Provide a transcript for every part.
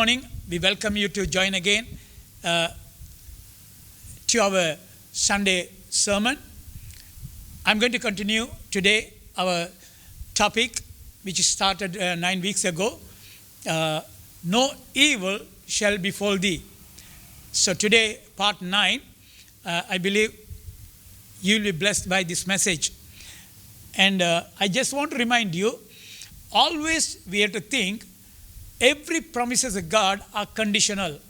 morning. We welcome you to join again to our Sunday sermon. I'm going to continue today our topic, which started 9 weeks ago. No evil shall befall thee. So today, part 9, I believe you will be blessed by this message. And I just want to remind you, always we have to think, every promises of God are conditional.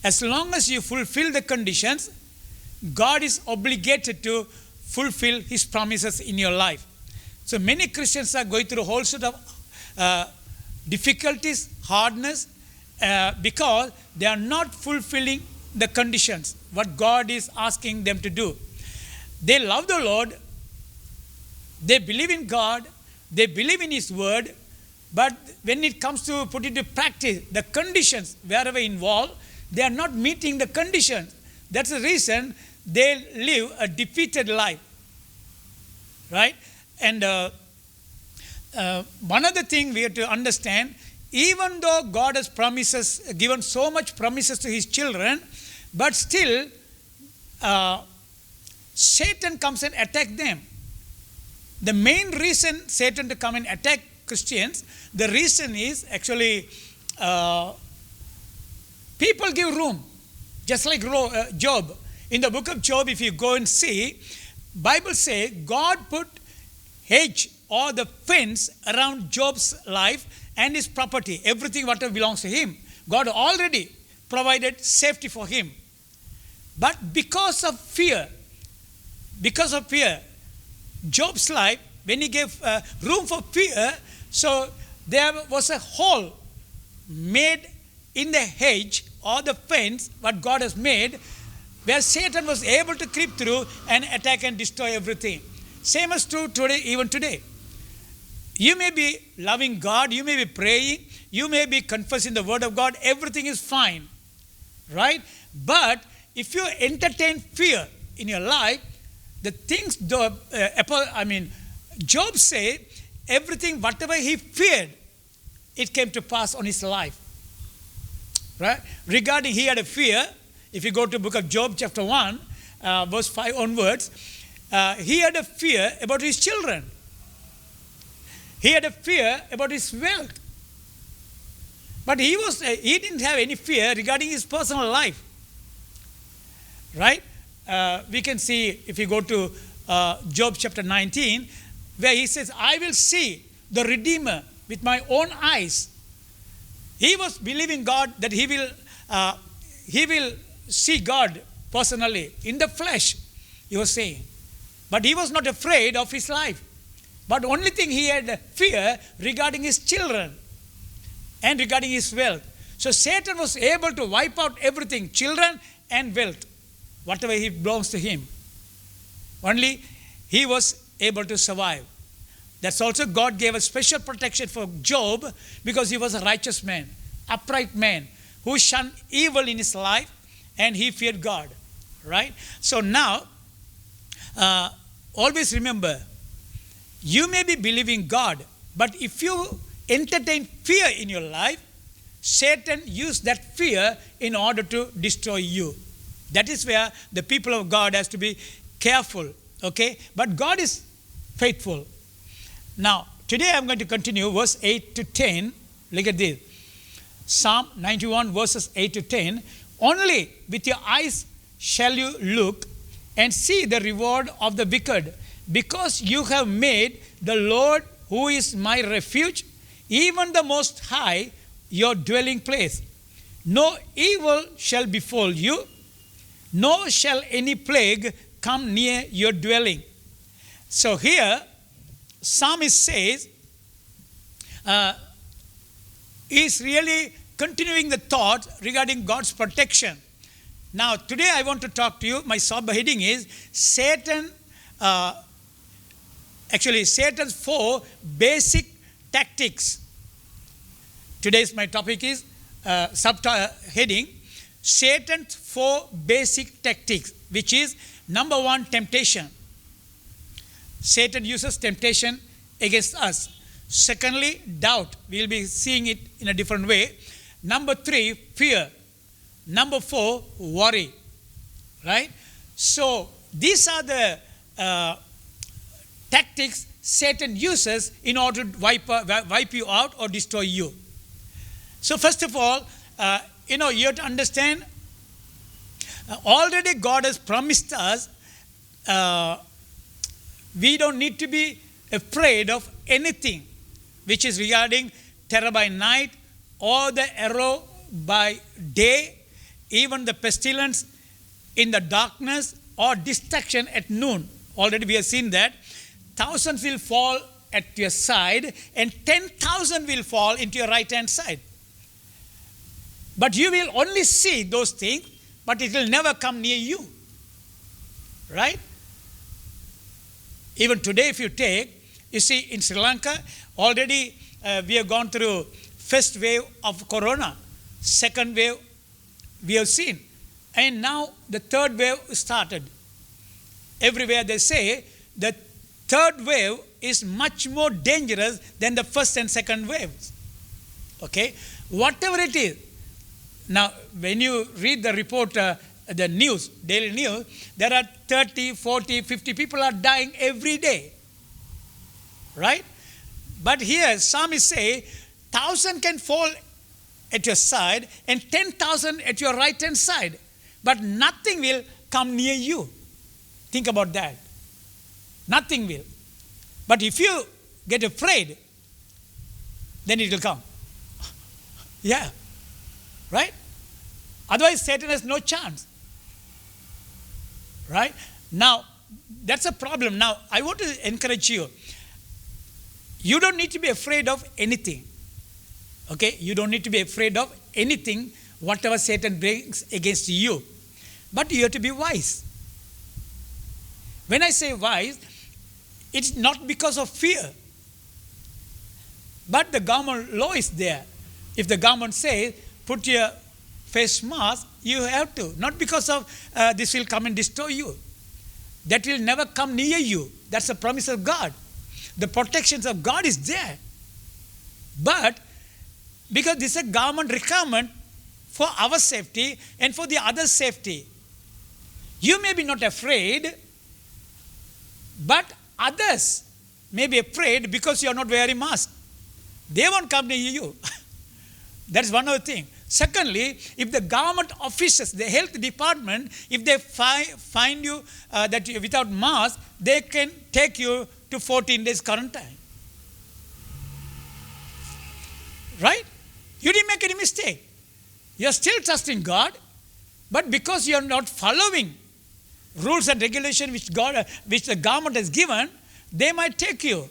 As long as you fulfill the conditions, God is obligated to fulfill His promises in your life. So many Christians are going through a whole sort of difficulties, hardness, because they are not fulfilling the conditions, what God is asking them to do. They love the Lord, they believe in God, they believe in His word, but when it comes to put into practice, the conditions wherever involved, they are not meeting the conditions. That's the reason they live a defeated life. Right? And one other thing we have to understand, even though God has given so much promises to His children, but still Satan comes and attacks them. The main reason Satan to come and attack Christians, the reason is actually people give room, just like Job. In the book of Job, if you go and see, Bible says God put hedge or the fence around Job's life and his property, everything whatever belongs to him. God already provided safety for him. But because of fear, Job's life, when he gave room for fear, so there was a hole made in the hedge or the fence what God has made, where Satan was able to creep through and attack and destroy everything. Same as true today, even today. You may be loving God, you may be praying, you may be confessing the word of God, everything is fine, right? But if you entertain fear in your life, the things, Job said, everything, whatever he feared, it came to pass on his life. Right? Regarding, he had a fear, if you go to the book of Job, chapter 1, verse 5 onwards, he had a fear about his children. He had a fear about his wealth. But he didn't have any fear regarding his personal life. Right? We can see, if you go to Job chapter 19, where he says, I will see the Redeemer with my own eyes. He was believing God that he will see God personally in the flesh, he was saying. But he was not afraid of his life. But only thing he had fear regarding his children and regarding his wealth. So Satan was able to wipe out everything, children and wealth, whatever he belongs to him. Only he was able to survive. That's also God gave a special protection for Job because he was a righteous man, upright man, who shunned evil in his life and he feared God. Right? So now, always remember, you may be believing God, but if you entertain fear in your life, Satan used that fear in order to destroy you. That is where the people of God has to be careful. Okay? But God is faithful. Now, today I'm going to continue verse 8 to 10. Look at this. Psalm 91 verses 8 to 10. Only with your eyes shall you look and see the reward of the wicked, because you have made the Lord, who is my refuge, even the Most High, your dwelling place. No evil shall befall you, nor shall any plague come near your dwelling. So here, Psalmist says, is really continuing the thought regarding God's protection. Now, today I want to talk to you, my subheading is Satan's 4 basic tactics. Today's my topic is subheading Satan's 4 basic tactics, which is number 1, temptation. Satan uses temptation against us. Secondly, doubt. We'll be seeing it in a different way. Number 3, fear. Number 4, worry. Right? So these are the tactics Satan uses in order to wipe you out or destroy you. So first of all, you have to understand, already God has promised us, we don't need to be afraid of anything which is regarding terror by night or the arrow by day, even the pestilence in the darkness or destruction at noon. Already we have seen that. Thousands will fall at your side and 10,000 will fall into your right hand side. But you will only see those things, but it will never come near you. Right? Even today, if you take, you see in Sri Lanka, already we have gone through first wave of corona, second wave we have seen, and now the third wave started. Everywhere they say the third wave is much more dangerous than the first and second waves. Okay? Whatever it is. Now, when you read the report, the news, daily news, there are 30, 40, 50 people are dying every day. Right? But here, psalmist say, 1,000 can fall at your side and 10,000 at your right hand side, but nothing will come near you. Think about that. Nothing will. But if you get afraid, then it will come. Yeah. Right? Otherwise, Satan has no chance. Right? Now, that's a problem. Now, I want to encourage you. You don't need to be afraid of anything. Okay? You don't need to be afraid of anything, whatever Satan brings against you. But you have to be wise. When I say wise, it's not because of fear. But the government law is there. If the government says, put your face mask, you have to. Not because of this will come and destroy you. That will never come near you. That's the promise of God. The protections of God is there. But because this is a government requirement for our safety and for the other safety. You may be not afraid, but others may be afraid because you are not wearing mask. They won't come near you. That's one other thing. Secondly, if the government officers, the health department, if they find you that you're without mask, they can take you to 14 days quarantine. Right? You didn't make any mistake. You're still trusting God, but because you're not following rules and regulations which the government has given, they might take you.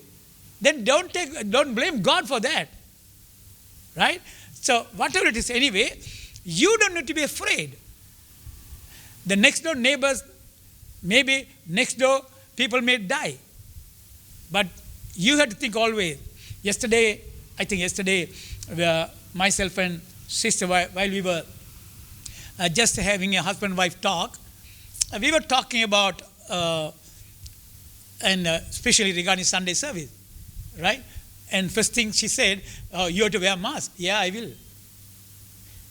Then don't blame God for that. Right? So whatever it is, anyway, you don't need to be afraid. The next door neighbors, maybe next door people may die. But you have to think always. Yesterday, myself and sister, while we were just having a husband-wife talk, we were talking about, and especially regarding Sunday service, right? And first thing she said, you have to wear a mask. Yeah, I will.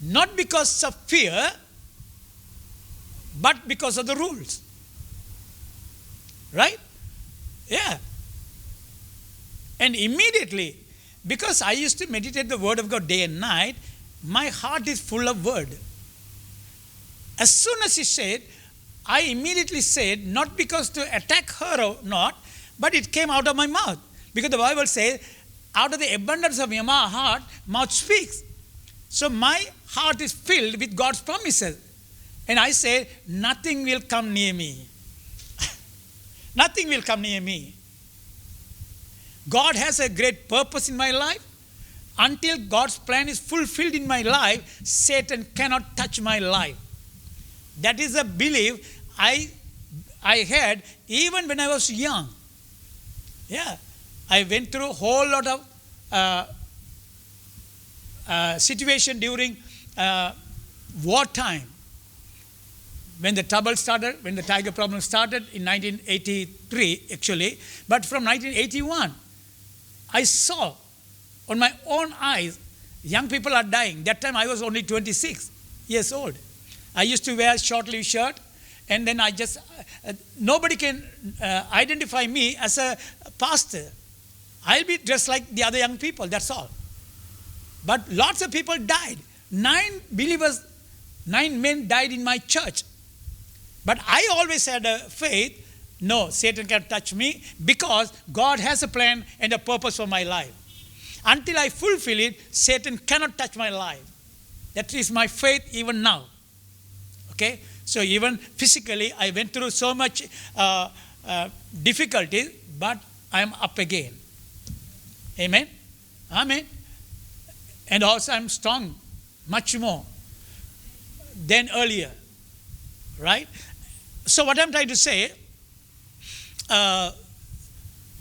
Not because of fear, but because of the rules. Right? Yeah. And immediately, because I used to meditate the word of God day and night, my heart is full of word. As soon as she said, I immediately said, not because to attack her or not, but it came out of my mouth. Because the Bible says, out of the abundance of your heart, mouth speaks. So my heart is filled with God's promises. And I say, nothing will come near me. Nothing will come near me. God has a great purpose in my life. Until God's plan is fulfilled in my life, Satan cannot touch my life. That is a belief I had even when I was young. Yeah. I went through a whole lot of situation during wartime. When the trouble started, when the tiger problem started in 1983, actually, but from 1981, I saw on my own eyes Young people are dying. That time I was only 26 years old. I used to wear short-sleeve shirt, and then nobody can identify me as a pastor. I'll be dressed like the other young people, that's all. But lots of people died. 9 men died in my church. But I always had a faith, no, Satan can't touch me because God has a plan and a purpose for my life. Until I fulfill it, Satan cannot touch my life. That is my faith even now. Okay? So even physically, I went through so much difficulties, but I am up again. Amen? Amen. And also I'm strong, much more than earlier. Right? So what I'm trying to say,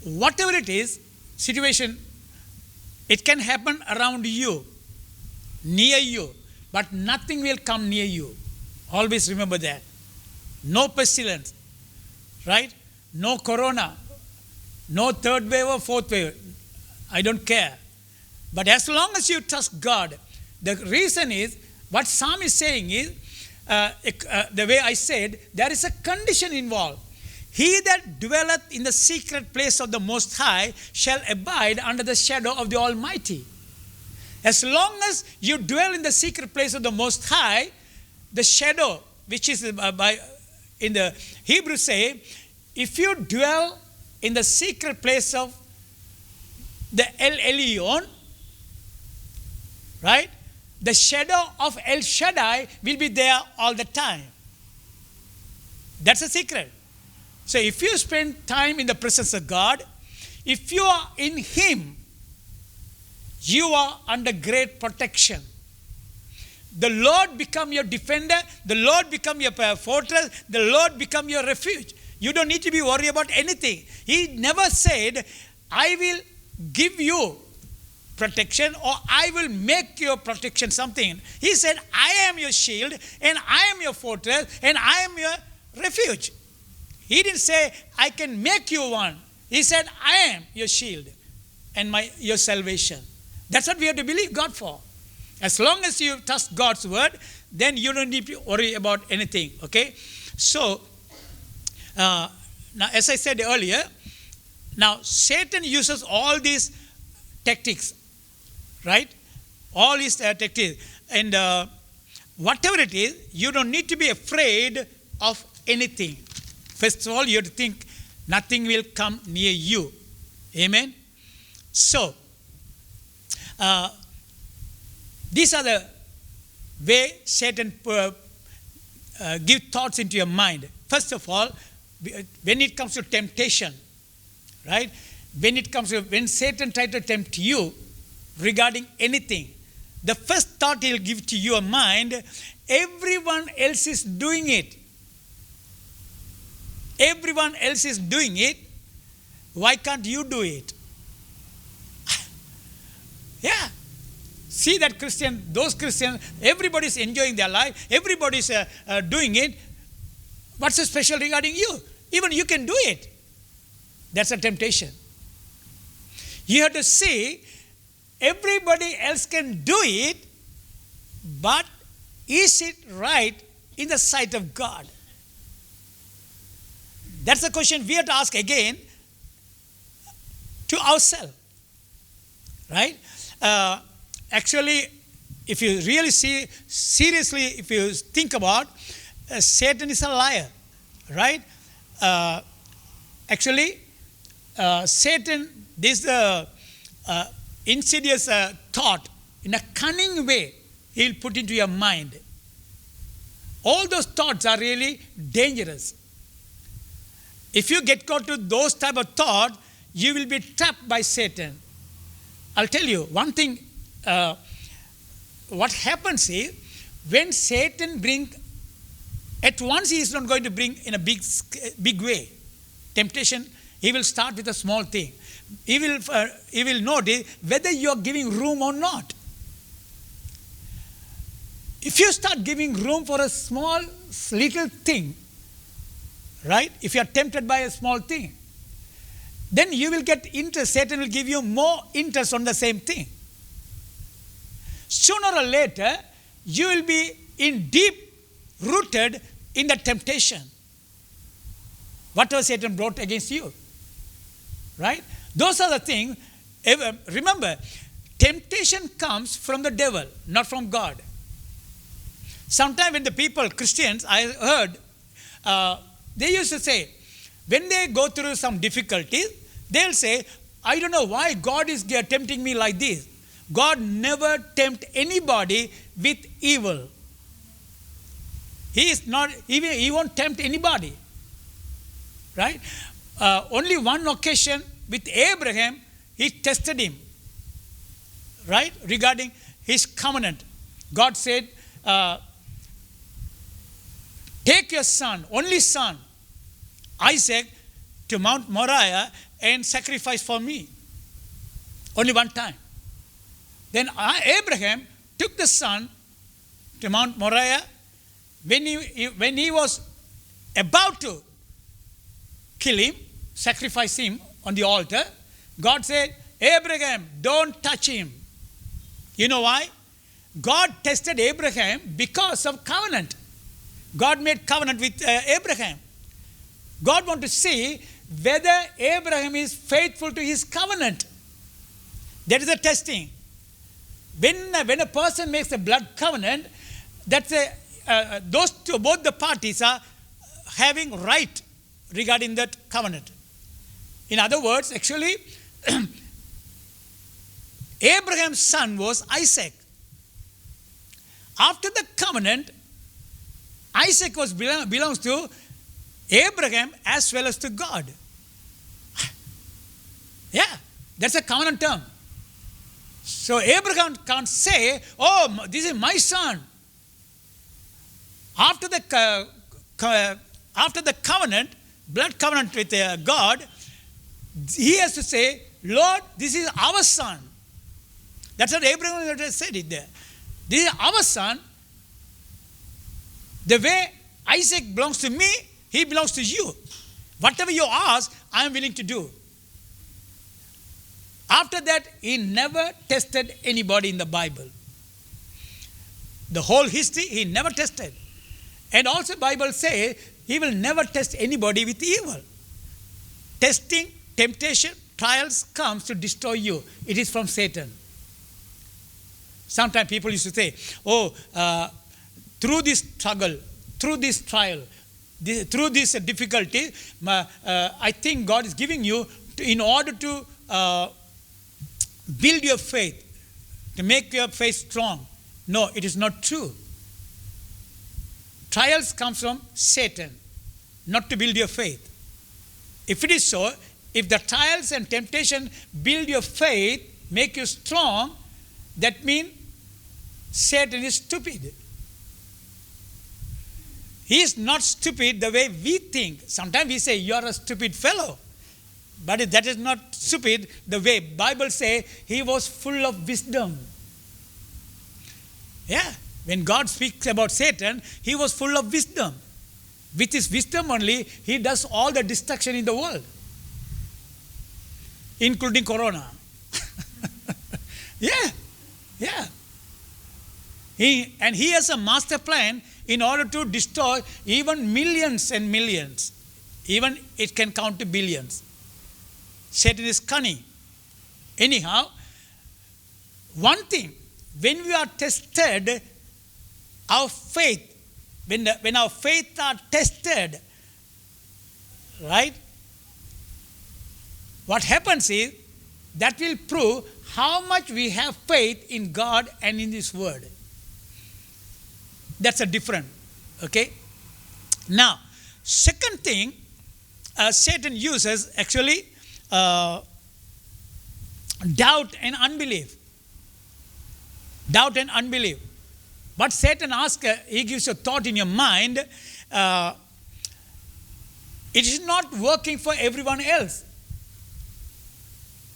whatever it is, situation, it can happen around you, near you, but nothing will come near you. Always remember that. No pestilence, right? No corona, no third wave or fourth wave. I don't care. But as long as you trust God, the reason is, what Psalm is saying is, the way I said, there is a condition involved. He that dwelleth in the secret place of the Most High shall abide under the shadow of the Almighty. As long as you dwell in the secret place of the Most High, the shadow, which is in the Hebrew say, if you dwell in the secret place of the El Elyon, right? The shadow of El Shaddai will be there all the time. That's a secret. So if you spend time in the presence of God, if you are in Him, you are under great protection. The Lord become your defender. The Lord become your fortress. The Lord become your refuge. You don't need to be worried about anything. He never said, I will give you protection or I will make your protection something. He said, I am your shield and I am your fortress and I am your refuge. He didn't say, I can make you one. He said, I am your shield and your salvation. That's what we have to believe God for. As long as you trust God's word, then you don't need to worry about anything. Okay? So, now as I said earlier, now Satan uses all these tactics, right? All these tactics. And whatever it is, you don't need to be afraid of anything. First of all, you have to think nothing will come near you. Amen? So, these are the way Satan give thoughts into your mind. First of all, when it comes to temptation, right? When Satan tries to tempt you regarding anything, the first thought he'll give to your mind, everyone else is doing it. Everyone else is doing it. Why can't you do it? Yeah. See that those Christians, everybody's enjoying their life. Everybody's doing it. What's so special regarding you? Even you can do it. That's a temptation. You have to see everybody else can do it, but is it right in the sight of God? That's the question we have to ask again to ourselves. Right? Actually, if you really see, seriously, if you think about, Satan is a liar. Right? Actually, Satan, this is the insidious thought, in a cunning way, he'll put into your mind. All those thoughts are really dangerous. If you get caught to those type of thoughts, you will be trapped by Satan. I'll tell you one thing. What happens is, when Satan brings, at once he is not going to bring in a big way. Temptation, he will start with a small thing. He will notice whether you are giving room or not. If you start giving room for a small, little thing, right? If you are tempted by a small thing, then you will get interest. Satan will give you more interest on the same thing. sooner or later, you will be in deep rooted in the temptation. Whatever Satan brought against you. Right? Those are the things. Remember, temptation comes from the devil, not from God. Sometimes when the people, Christians, I heard, they used to say, when they go through some difficulties, they'll say, I don't know why God is tempting me like this. God never tempt anybody with evil. He won't tempt anybody. Right? Only one occasion with Abraham, he tested him. Right? Regarding his covenant. God said, take your son, only son, Isaac, to Mount Moriah and sacrifice for me. Only one time. Then Abraham took the son to Mount Moriah. When he was about to kill him, sacrifice him on the altar, God said, Abraham, don't touch him. You know why? God tested Abraham because of covenant. God made covenant with Abraham. God wants to see whether Abraham is faithful to his covenant. That is the testing. When a person makes a blood covenant, that's both the parties are having right regarding that covenant. In other words, actually, Abraham's son was Isaac. After the covenant, Isaac belongs to Abraham as well as to God. Yeah, that's a covenant term. So Abraham can't say, oh, this is my son. After the covenant, blood covenant with God, he has to say, Lord, this is our son. That's what Abraham said it there. This is our son. The way Isaac belongs to me, he belongs to you. Whatever you ask, I am willing to do. After that, he never tested anybody in the Bible. The whole history, he never tested. And also Bible says, he will never test anybody with evil. Testing, temptation, trials comes to destroy you. It is from Satan. Sometimes people used to say, through this struggle, through this trial, through this difficulty, I think God is giving you in order to build your faith, to make your faith strong. No, it is not true. Trials come from Satan, not to build your faith. If it is so, if the trials and temptation build your faith, make you strong, that means Satan is stupid. He is not stupid the way we think. Sometimes we say, you are a stupid fellow. But that is not stupid the way Bible says he was full of wisdom. Yeah. When God speaks about Satan, he was full of wisdom. With his wisdom only, he does all the destruction in the world. Including Corona. Yeah. He has a master plan in order to destroy even millions and millions. Even it can count to billions. Satan is cunning. Anyhow, one thing, when we are tested, our faith, when our faith are tested, right? What happens is, that will prove how much we have faith in God and in His Word. That's a different, okay? Now, second thing, Satan uses actually doubt and unbelief. Doubt and unbelief. But Satan asks, he gives a thought in your mind, it is not working for everyone else.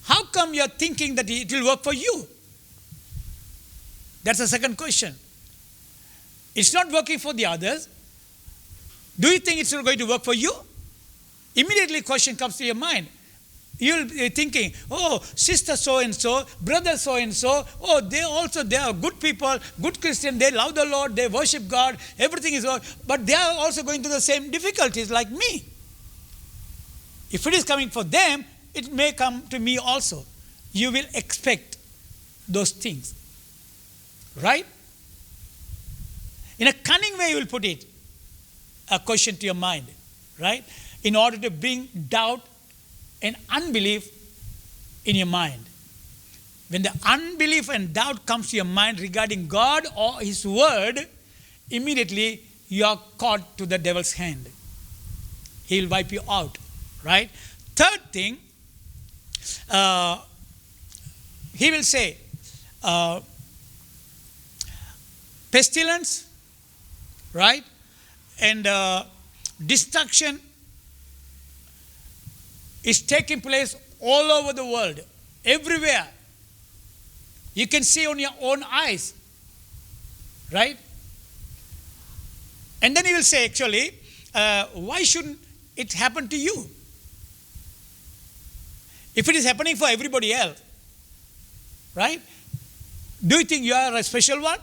How come you are thinking that it will work for you? That's the second question. It's not working for the others. Do you think it's not going to work for you? Immediately question comes to your mind. You'll be thinking, oh, sister so-and-so, brother so-and-so, oh, they are good people, good Christian, they love the Lord, they worship God, everything is good, but they are also going through the same difficulties like me. If it is coming for them, it may come to me also. You will expect those things. Right? In a cunning way, you will put it, a question to your mind. Right? In order to bring doubt and unbelief in your mind. When the unbelief and doubt comes to your mind regarding God or His Word, immediately you are caught to the devil's hand. He will wipe you out. Right? Third thing, he will say, pestilence, right? And destruction is taking place all over the world, everywhere. You can see on your own eyes, right? And then he will say, actually, why shouldn't it happen to you? If it is happening for everybody else, right? Do you think you are a special one?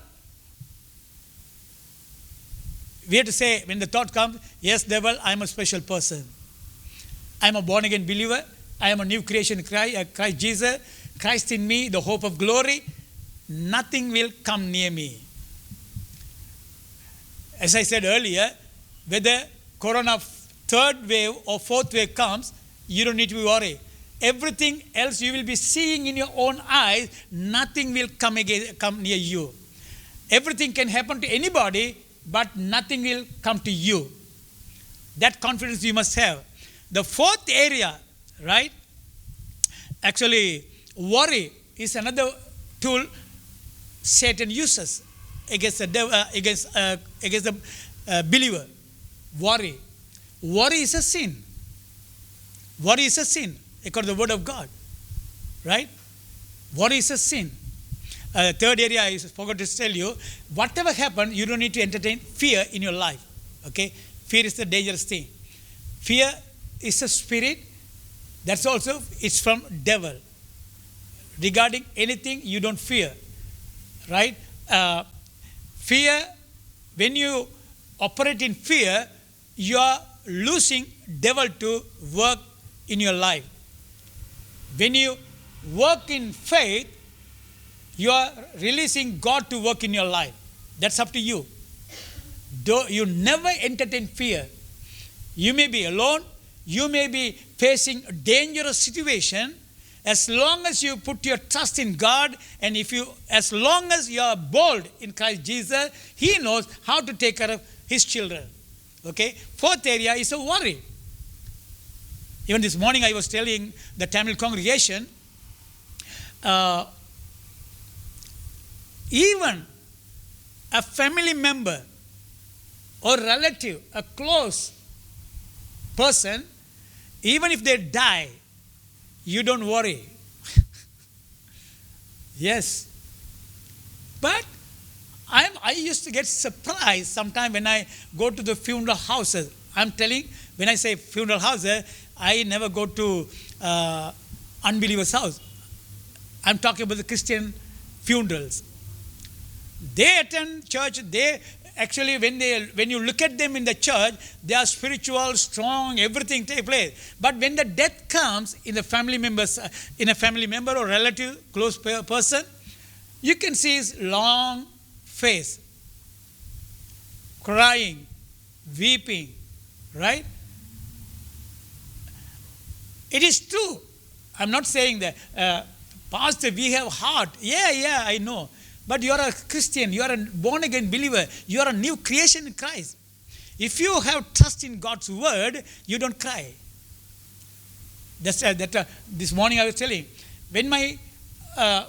We have to say, when the thought comes, yes, devil, I am a special person. I am a born-again believer. I am a new creation in Christ Jesus. Christ in me, the hope of glory. Nothing will come near me. As I said earlier, whether corona third wave or fourth wave comes, you don't need to worry. Everything else you will be seeing in your own eyes, nothing will come near you. Everything can happen to anybody, but nothing will come to you. That confidence you must have. The fourth area, right? Actually, worry is another tool Satan uses against the devil, against the believer. Worry. Worry is a sin. Worry is a sin, according to the Word of God. Right? Worry is a sin. Third area, I forgot to tell you, whatever happens, you don't need to entertain fear in your life. Okay? Fear is the dangerous thing. Fear is a spirit. That's also, it's from devil. Regarding anything, you don't fear. Right? Fear, when you operate in fear, you are losing devil to work in your life. When you work in faith, you are releasing God to work in your life. That's up to you. You never entertain fear. You may be alone. You may be facing a dangerous situation. As long as you put your trust in God, and as long as you are bold in Christ Jesus, He knows how to take care of His children. Okay? Fourth area is a worry. Even this morning I was telling the Tamil congregation, even a family member or relative, a close person, even if they die, you don't worry. Yes. But I used to get surprised sometimes when I go to the funeral houses. I'm telling, when I say funeral houses, I never go to unbelievers' house. I'm talking about the Christian funerals. They attend church. They actually, when you look at them in the church, they are spiritual, strong, everything takes place. But when the death comes in a family member or relative, close person, you can see his long face, crying, weeping, right? It is true. I'm not saying that, Pastor, we have heart. Yeah, I know. But you are a Christian, you are a born-again believer, you are a new creation in Christ. If you have trust in God's word, you don't cry. This morning I was telling, when my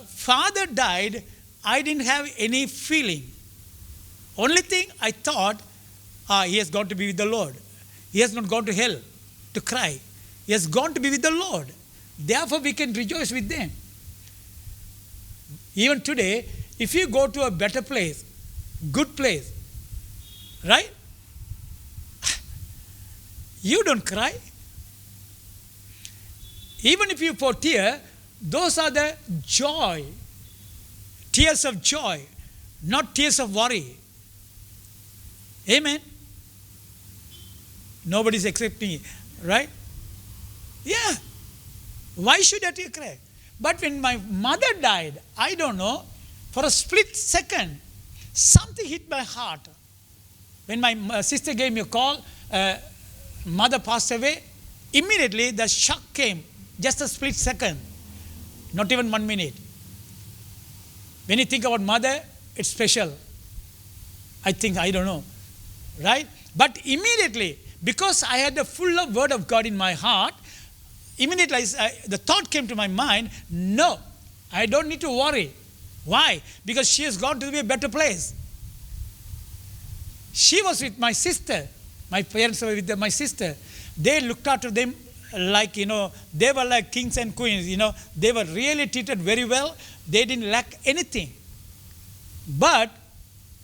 father died, I didn't have any feeling. Only thing I thought, he has gone to be with the Lord. He has not gone to hell to cry. He has gone to be with the Lord. Therefore we can rejoice with them. Even today, if you go to a better place, good place, right? You don't cry. Even if you pour tear, those are the joy, tears of joy, not tears of worry. Amen. Nobody's accepting it, right? Yeah. Why should I cry? But when my mother died, I don't know, for a split second, something hit my heart. When my sister gave me a call, mother passed away, immediately the shock came, just a split second, not even 1 minute. When you think about mother, it's special. I think, I don't know, right? But immediately, because I had the full of word of God in my heart, immediately the thought came to my mind, no, I don't need to worry. Why? Because she has gone to be a better place. She was with my sister. My parents were with my sister. They looked after them like, they were like kings and queens. They were really treated very well. They didn't lack anything. But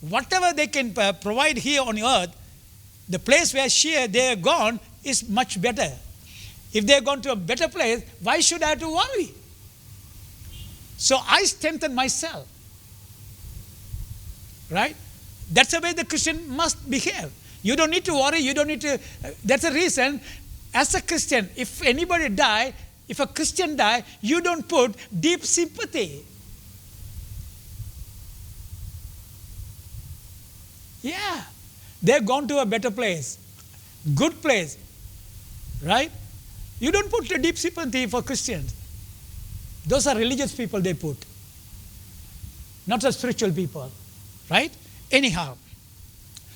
whatever they can provide here on earth, the place where they are gone is much better. If they are gone to a better place, why should I have to worry? So I strengthen myself. Right? That's the way the Christian must behave. You don't need to worry. You don't need to. That's the reason, as a Christian, if anybody die, if a Christian die, you don't put deep sympathy. Yeah. They're gone to a better place. Good place. Right? You don't put a deep sympathy for Christians. Those are religious people they put. Not the spiritual people. Right? Anyhow.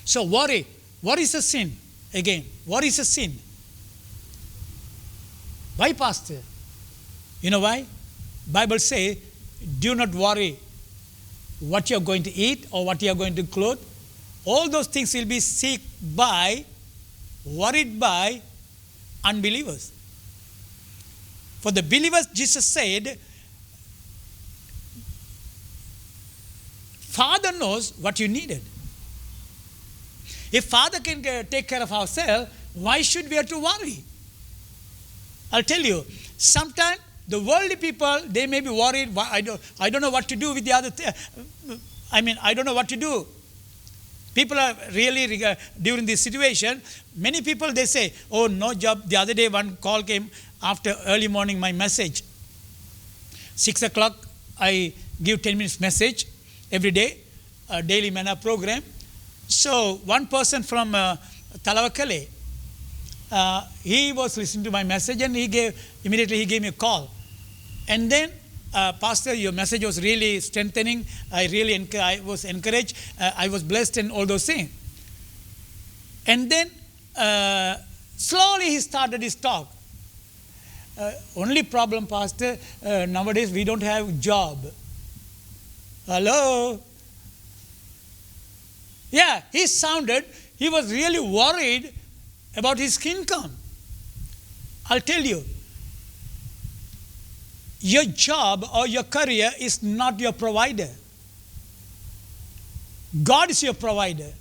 So worry. What is a sin? Again, what is a sin? Why, Pastor? You know why? Bible says, do not worry what you're going to eat or what you're going to clothe. All those things will be worried by unbelievers. For the believers, Jesus said, Father knows what you needed. If Father can take care of ourselves, why should we have to worry? I'll tell you, sometimes the worldly people, they may be worried. I don't know what to do with the other I don't know what to do. People are really, during this situation, many people, they say, oh, no job. The other day, one call came after early morning, my message. 6 o'clock, I give 10 minutes message every day, a daily manna program. So one person from Talawakale, he was listening to my message and immediately he gave me a call. And then, Pastor, your message was really strengthening. I was encouraged. I was blessed and all those things. And then, slowly he started his talk. Only problem, Pastor, nowadays we don't have job. Hello? Yeah, he was really worried about his income. I'll tell you, your job or your career is not your provider. God is your provider.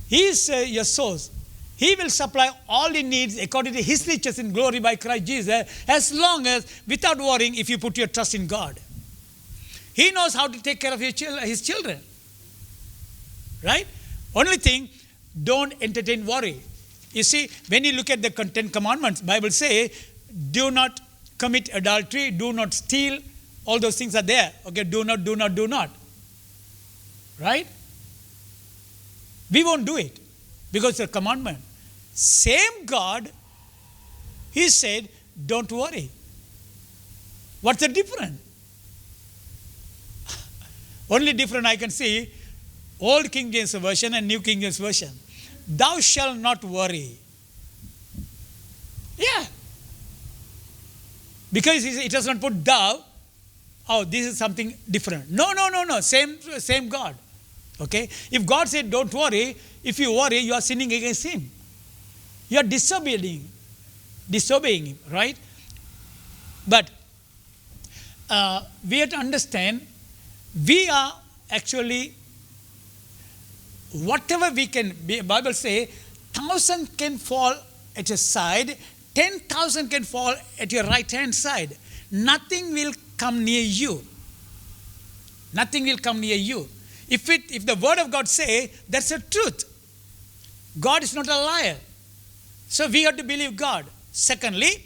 He is your source. He will supply all your needs according to His riches in glory by Christ Jesus, as long as, without worrying, if you put your trust in God. He knows how to take care of His children. Right? Only thing, don't entertain worry. You see, when you look at the 10 commandments, Bible says, do not commit adultery, do not steal, all those things are there. Okay, do not. Right? We won't do it because it's a commandment. Same God, He said, don't worry. What's the difference? Only difference I can see, Old King James Version and New King James Version. Thou shalt not worry. Yeah. Because it does not put thou, oh, this is something different. No. Same God. Okay? If God said don't worry, if you worry, you are sinning against Him. You are disobeying Him, right? But we have to understand, we are actually, whatever we can, Bible says, 1,000 can fall at your side, 10,000 can fall at your right hand side, nothing will come near you. Nothing will come near you. If the word of God say, that's the truth. God is not a liar. So we have to believe God. Secondly,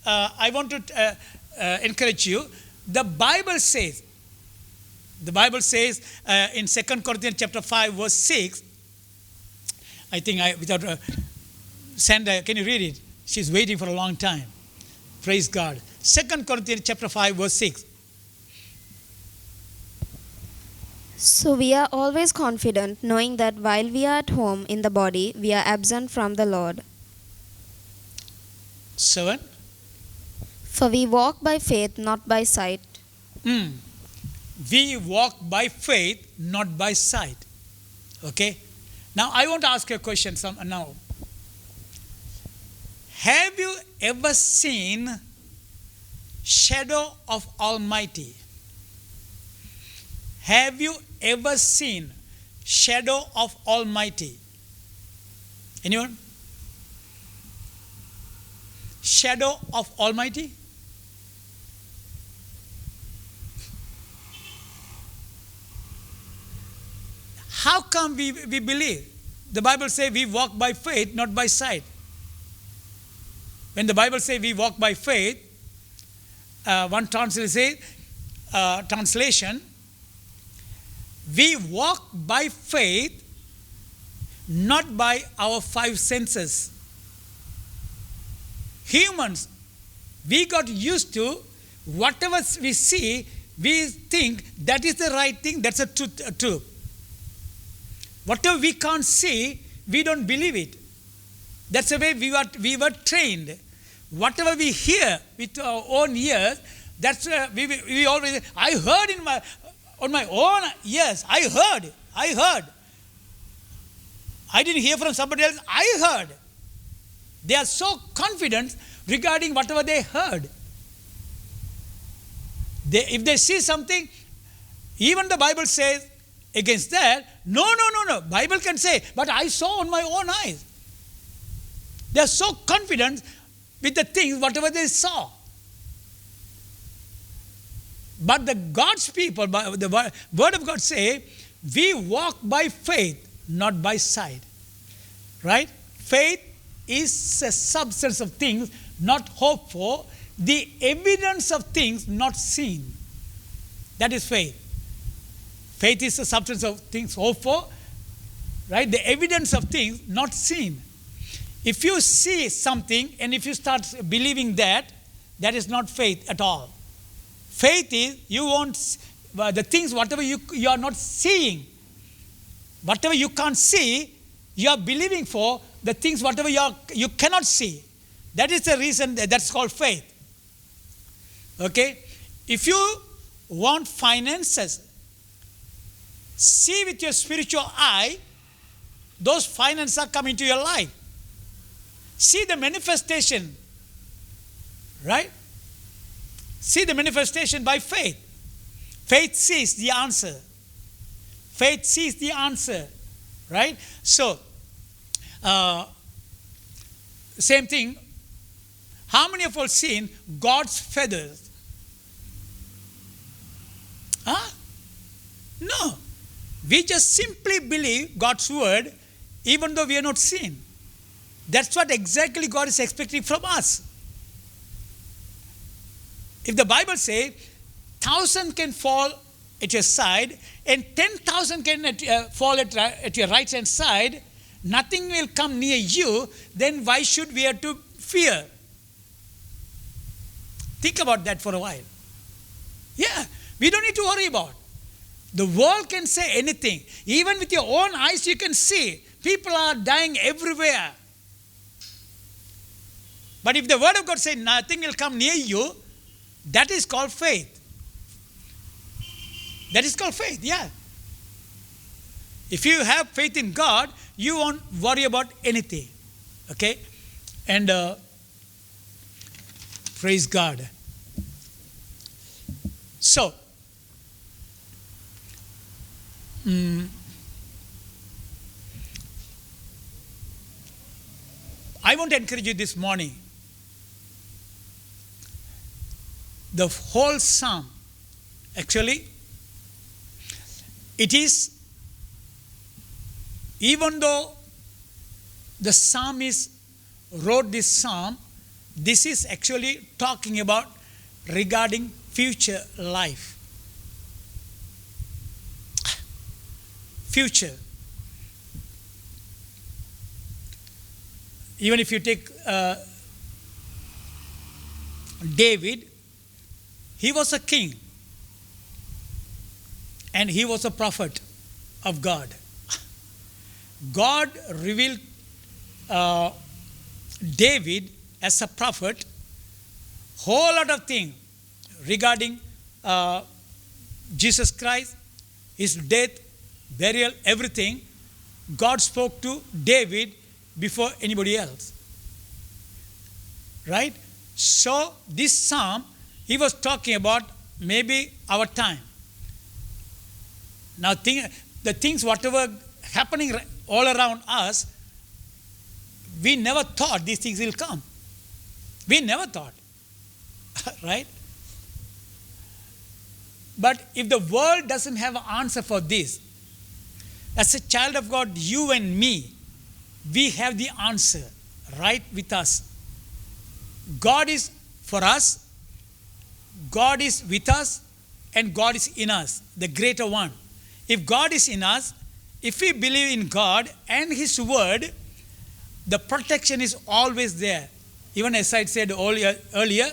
I want to encourage you. The Bible says in 2 Corinthians chapter 5 verse 6, I think Sandra, can you read it? She's waiting for a long time. Praise God. 2 Corinthians chapter 5 verse 6. So we are always confident, knowing that while we are at home in the body, we are absent from the Lord. 7. For we walk by faith, not by sight. We walk by faith, not by sight. Okay? Now I want to ask you a question now. Have you ever seen shadow of Almighty? Have you ever seen shadow of Almighty? Anyone? Shadow of Almighty? How come we believe? The Bible says we walk by faith, not by sight. When the Bible says we walk by faith, one translation says, we walk by faith, not by our five senses. Humans, we got used to whatever we see, we think that is the right thing, that's a truth. Whatever we can't see, we don't believe it. That's the way we were trained. Whatever we hear with our own ears, that's we always. I heard on my own ears. I heard. I didn't hear from somebody else. I heard. They are so confident regarding whatever they heard. If they see something, even the Bible says against that, no. Bible can say, but I saw on my own eyes. They are so confident with the things, whatever they saw. But the God's people, the word of God say, we walk by faith, not by sight. Right? Faith is a substance of things not hoped for, the evidence of things not seen. That is faith. Faith is a substance of things hoped for, right? The evidence of things not seen. If you see something and if you start believing that is not faith at all. Faith is you won't, the things, whatever you are not seeing, whatever you can't see, you are believing for the things, whatever you cannot see. That is the reason that's called faith. Okay? If you want finances, see with your spiritual eye, those finances are coming to your life. See the manifestation, right? See the manifestation by faith. Faith sees the answer. Faith sees the answer, right? So, same thing. How many of us seen God's feathers? Huh? No. We just simply believe God's word even though we are not seen. That's what exactly God is expecting from us. If the Bible says 1,000 can fall at your side and 10,000 can fall at your right hand side, nothing will come near you, then why should we have to fear? Think about that for a while. Yeah, we don't need to worry about. The world can say anything. Even with your own eyes you can see. People are dying everywhere. But if the word of God says nothing will come near you, that is called faith. That is called faith, yeah. If you have faith in God, you won't worry about anything. Okay? And praise God. So, I want to encourage you this morning. the whole psalm, actually, it is, even though the psalmist wrote this psalm, this is actually talking about regarding future life. Future. Even if you take David, he was a king and he was a prophet of God. God revealed David as a prophet whole lot of things regarding Jesus Christ, his death, burial, everything. God spoke to David before anybody else. Right? So this psalm, he was talking about maybe our time. Now the things whatever happening all around us, we never thought these things will come. We never thought. Right? But if the world doesn't have an answer for this, as a child of God, you and me, we have the answer right with us. God is for us, God is with us, and God is in us, the greater one. If God is in us, if we believe in God and His Word, the protection is always there. Even as I said earlier,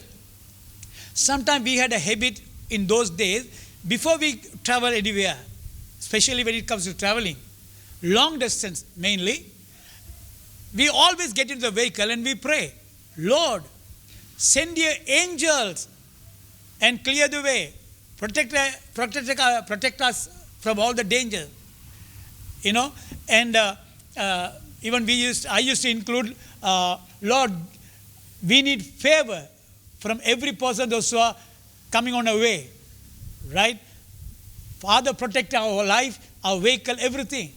sometimes we had a habit in those days, before we travel anywhere, especially when it comes to traveling, long distance mainly, we always get into the vehicle and we pray, Lord, send your angels and clear the way. Protect us from all the danger. And even I used to include, Lord, we need favor from every person those who are coming on our way. Right? Father, protect our life, our vehicle, everything.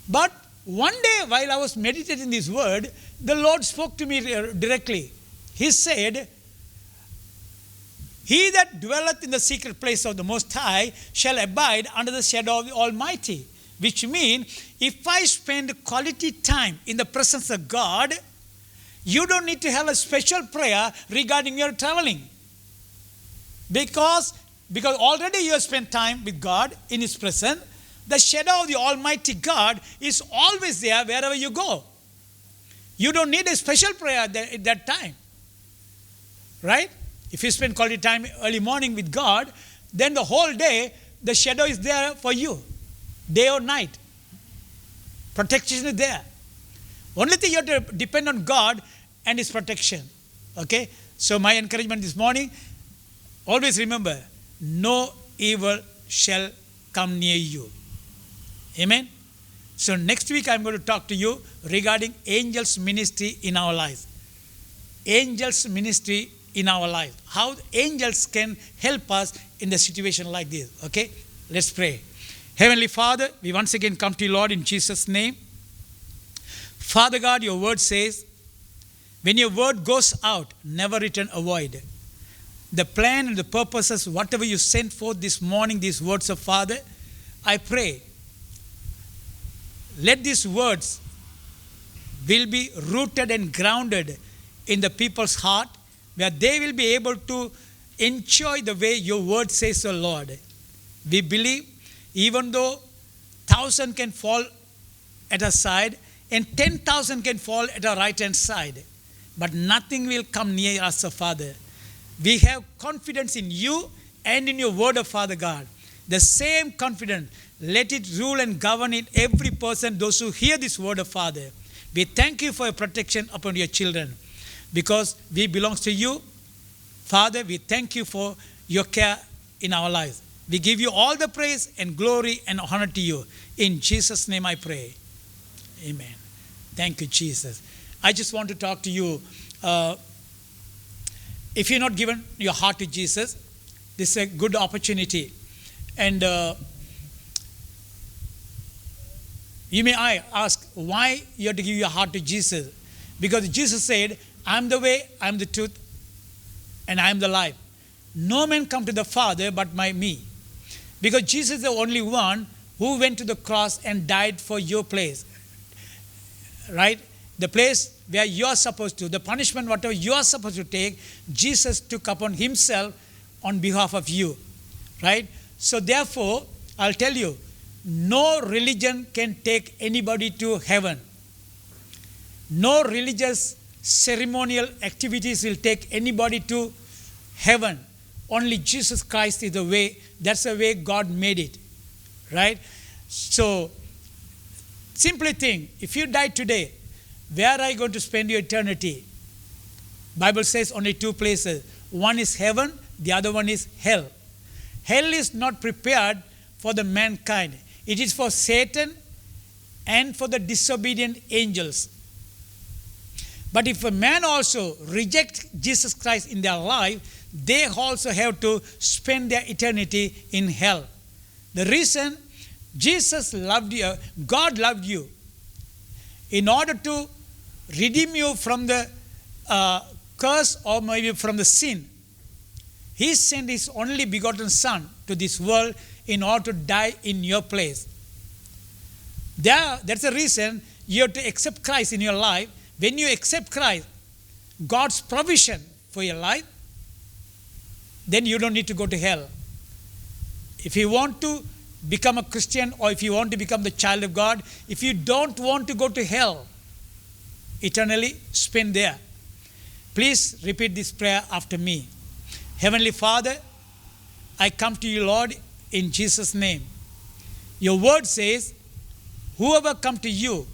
But one day while I was meditating this word, the Lord spoke to me directly. He said, he that dwelleth in the secret place of the Most High shall abide under the shadow of the Almighty. Which means, if I spend quality time in the presence of God, you don't need to have a special prayer regarding your traveling. Because already you have spent time with God in His presence, the shadow of the Almighty God is always there wherever you go. You don't need a special prayer at that time. Right? If you spend quality time early morning with God, then the whole day, the shadow is there for you. Day or night. Protection is there. Only thing you have to depend on God and His protection. Okay? So my encouragement this morning, always remember, no evil shall come near you. Amen? So next week I'm going to talk to you regarding angels' ministry in our lives. Angels' ministry in our life. How angels can help us in the situation like this. Okay? Let's pray. Heavenly Father, we once again come to you, Lord, in Jesus' name. Father God, your word says, when your word goes out, never return void. The plan and the purposes, whatever you sent forth this morning, these words of Father, I pray, let these words will be rooted and grounded in the people's heart, where they will be able to enjoy the way your word says, O Lord. We believe, even though 1,000 can fall at our side and 10,000 can fall at our right hand side, but nothing will come near us, O Father. We have confidence in you and in your word of Father God. The same confidence, let it rule and govern in every person, those who hear this word of Father. We thank you for your protection upon your children, because we belong to you. Father, we thank you for your care in our lives. We give you all the praise and glory and honor to you. In Jesus' name I pray. Amen. Thank you, Jesus. I just want to talk to you. If you're not given your heart to Jesus, this is a good opportunity. And you may ask, why you have to give your heart to Jesus? Because Jesus said, I'm the way, I'm the truth, and I'm the life. no man come to the Father but by me. Because Jesus is the only one who went to the cross and died for your place. Right? The place where you are supposed to, the punishment, whatever you are supposed to take, Jesus took upon himself on behalf of you. Right? So therefore, I'll tell you, no religion can take anybody to heaven. No religious ceremonial activities will take anybody to heaven. Only Jesus Christ is the way. That's the way God made it. Right? So, simply think, if you die today, where are you going to spend your eternity? Bible says only two places. One is heaven, the other one is hell. Hell is not prepared for the mankind. It is for Satan and for the disobedient angels. But if a man also rejects Jesus Christ in their life, they also have to spend their eternity in hell. The reason Jesus loved you, God loved you, in order to redeem you from the curse or maybe from the sin, He sent His only begotten Son to this world in order to die in your place. That's the reason you have to accept Christ in your life. When you accept Christ, God's provision for your life, then you don't need to go to hell. If you want to become a Christian or if you want to become the child of God, if you don't want to go to hell, eternally spend there, please repeat this prayer after me. Heavenly Father, I come to you, Lord, in Jesus' name. Your word says, whoever come to you,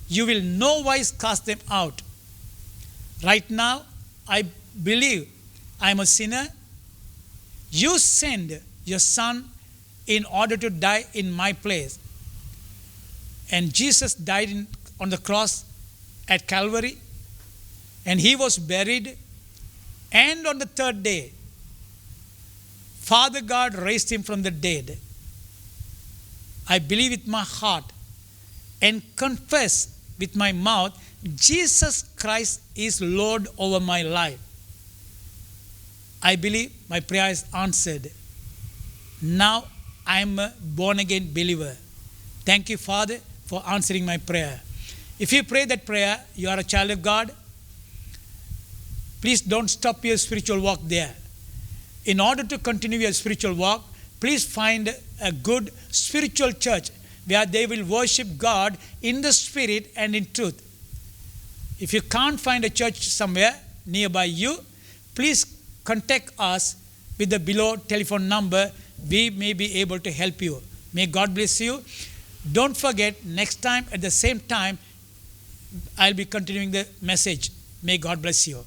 you will no wise cast them out. Right now, I believe I am a sinner. You send your Son in order to die in my place. And Jesus died on the cross at Calvary. And He was buried. And on the third day, Father God raised Him from the dead. I believe with my heart and confess with my mouth, Jesus Christ is Lord over my life. I believe my prayer is answered. Now I am a born again believer. Thank you, Father, for answering my prayer. If you pray that prayer, you are a child of God. Please don't stop your spiritual walk there. In order to continue your spiritual walk, please find a good spiritual church where they will worship God in the spirit and in truth. If you can't find a church somewhere nearby you, please contact us with the below telephone number. We may be able to help you. May God bless you. Don't forget, next time at the same time, I'll be continuing the message. May God bless you.